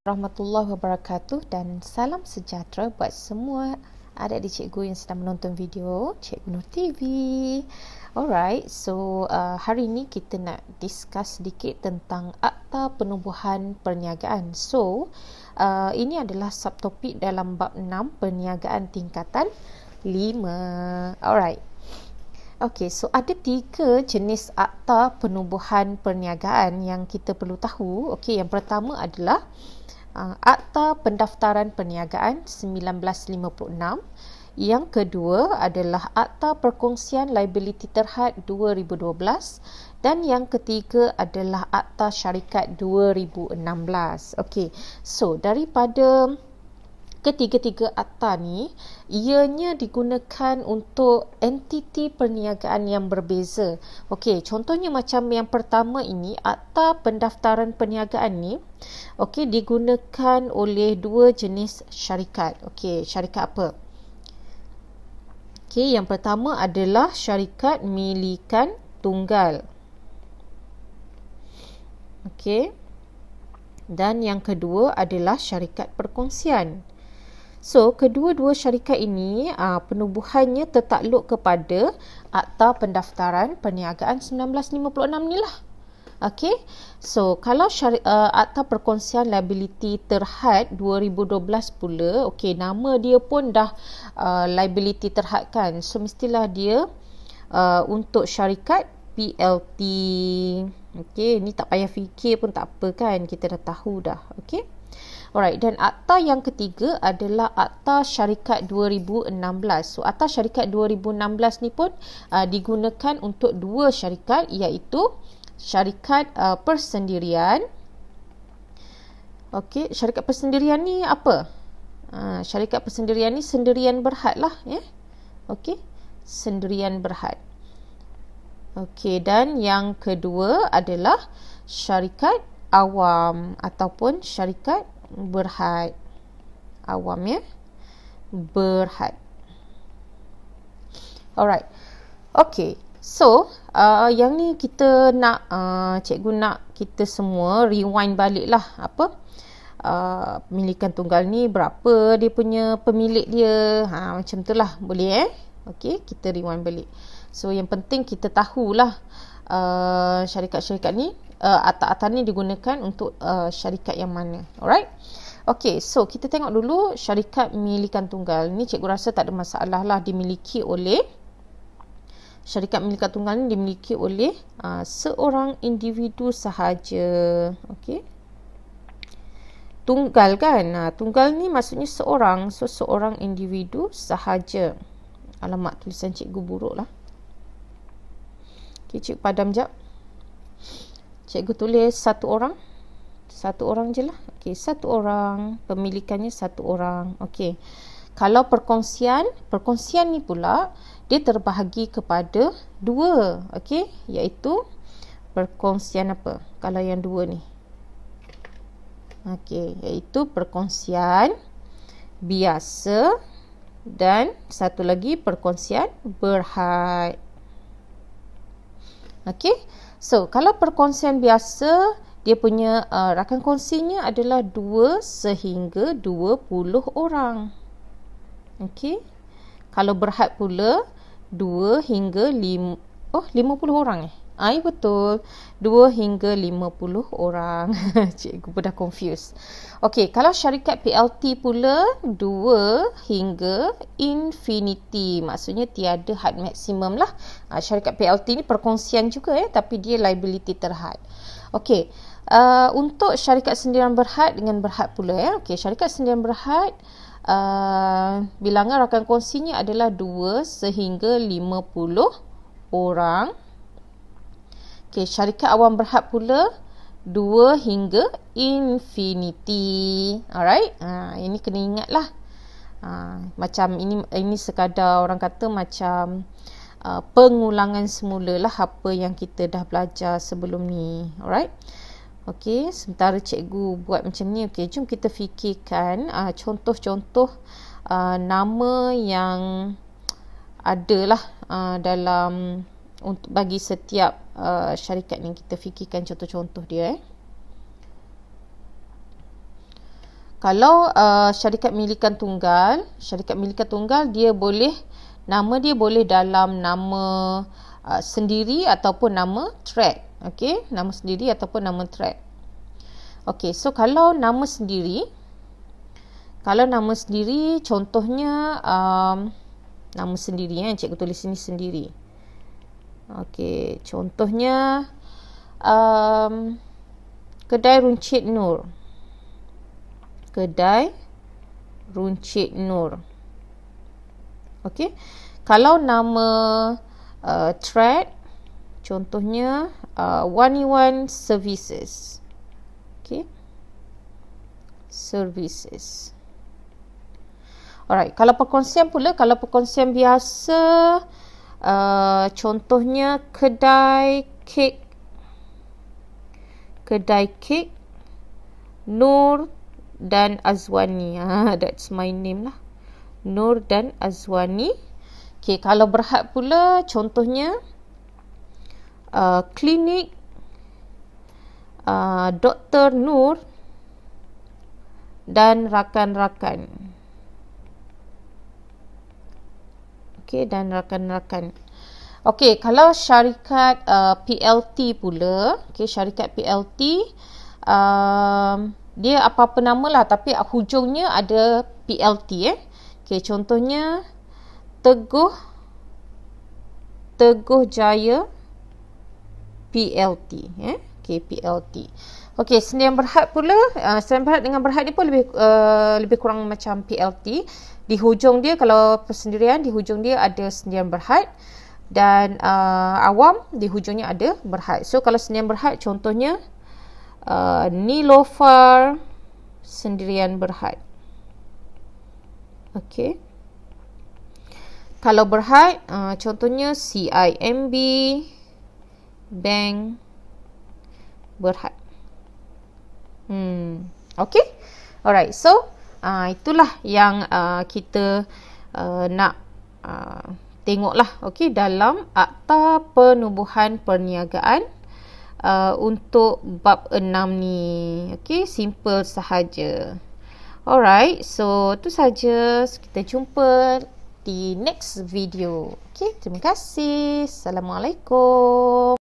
Warahmatullahi wabarakatuh dan salam sejahtera buat semua adik-adik cikgu yang sedang menonton video Cikgu Nur TV. Alright, so hari ini kita nak discuss sedikit tentang Akta Penubuhan Perniagaan. So, ini adalah subtopik dalam bab 6 Perniagaan Tingkatan 5. Alright. Okey, so ada 3 jenis Akta Penubuhan Perniagaan yang kita perlu tahu. Okey, yang pertama adalah Akta Pendaftaran Perniagaan 1956. Yang kedua adalah Akta Perkongsian Liability Terhad 2012 dan yang ketiga adalah Akta Syarikat 2016. Okey. So, daripada ketiga-tiga akta ni ianya digunakan untuk entiti perniagaan yang berbeza. Okey, contohnya macam yang pertama ini, Akta Pendaftaran Perniagaan ni digunakan oleh 2 jenis syarikat. Okey, syarikat apa? Okey, yang pertama adalah syarikat milikan tunggal. Okey. Dan yang kedua adalah syarikat perkongsian. So, kedua-dua syarikat ini penubuhannya tertakluk kepada Akta Pendaftaran Perniagaan 1956 ni lah. Okey. So, kalau Akta Perkongsian Liability Terhad 2012 pula, okey, nama dia pun dah liability terhad kan. So, mestilah dia untuk syarikat PLT. Okey, ni tak payah fikir pun tak apa kan, kita dah tahu dah. Okey. Alright, dan akta yang ketiga adalah Akta Syarikat 2016. So, Akta Syarikat 2016 ni pun digunakan untuk 2 syarikat, iaitu syarikat persendirian. Okey, syarikat persendirian ni apa? Syarikat persendirian ni sendirian berhad lah, ya. Okey, sendirian berhad. Okey, dan yang kedua adalah syarikat awam ataupun syarikat berhad. Awam, ya. Berhad. Alright. Okey. So, yang ni kita nak cikgu nak kita semua rewind balik lah. Apa? Pemilikan tunggal ni berapa dia punya pemilik dia. Macam tu lah. Boleh Okey, kita rewind balik. So, yang penting kita tahulah syarikat-syarikat ni, akta-akta ni digunakan untuk syarikat yang mana. Alright. Okey, so kita tengok dulu syarikat milikan tunggal ni. Cikgu rasa tak ada masalah lah, dimiliki oleh syarikat milikan tunggal ni dimiliki oleh seorang individu sahaja. Okey, tunggal kan, tunggal ni maksudnya seorang. So, seorang individu sahaja. Alamak, tulisan cikgu buruk lah. Okey, cikgu padam jap. Cikgu tulis satu orang je lah. Okey, satu orang, pemilikannya satu orang. Okey, kalau perkongsian ni pula dia terbahagi kepada 2. Okey, iaitu perkongsian apa kalau yang 2 ni? Okey, iaitu perkongsian biasa dan satu lagi perkongsian berhad. Okey, so kalau perkongsian biasa, dia punya rakan kongsinya adalah 2 sehingga 20 orang. Okey, kalau berhad pula 2 hingga 50 orang ya, betul, 2 hingga 50 orang. Cikgu pun dah confused. Okey, kalau syarikat PLT pula 2 hingga infinity, maksudnya tiada had maksimum lah. Syarikat PLT ni perkongsian juga tapi dia liability terhad. Okey, untuk syarikat sendirian berhad dengan berhad pula Okey, syarikat sendirian berhad bilangan rakan kongsinya adalah 2 sehingga 50 orang. Okey, syarikat awam berhad pula 2 hingga infinity. Alright. Ini kena ingat lah. Macam ini sekadar orang kata macam pengulangan semula lah apa yang kita dah belajar sebelum ni. Alright. Okey, sementara cikgu buat macam ni, okey, jom kita fikirkan contoh-contoh nama yang adalah dalam untuk bagi setiap syarikat ni. Kita fikirkan contoh-contoh dia. Kalau syarikat milikan tunggal, dia boleh, nama dia boleh dalam nama sendiri ataupun nama trade. Okey, nama sendiri ataupun nama trade. Okey, so kalau nama sendiri, contohnya nama sendiri, cikgu tulis sini sendiri. Okey, contohnya Kedai Runcit Nur. Kedai Runcit Nur. Okey. Kalau nama trade, contohnya Waniwan Services. Okey. Services. Alright, kalau perkongsian pula, biasa, contohnya Kedai Kek Nur dan Azwani. That's my name lah. Nur dan Azwani. Okay, kalau berhad pula, contohnya Klinik Dr. Nur dan rakan-rakan. Okay, dan rakan-rakan. Okey, kalau syarikat PLT pula, syarikat PLT, dia apa-apa nama lah, tapi hujungnya ada PLT. Okey, contohnya Teguh Jaya PLT. Okey, PLT. Okey, Sdn Bhd pula, Sdn Bhd dengan Berhad dia pun lebih kurang macam PLT. Di hujung dia, kalau persendirian, di hujung dia ada Sdn Bhd. Dan awam di hujungnya ada Berhad. So kalau Sdn Bhd contohnya Nilofar Sendirian Berhad. Okey. Kalau Berhad contohnya CIMB Bank Berhad. Okey. Alright. So itulah yang kita nak tengoklah, okey, dalam Akta Penubuhan Perniagaan untuk bab 6 ni. Okey, simple sahaja. Alright, so tu saja. Kita jumpa di next video. Okey, terima kasih. Assalamualaikum.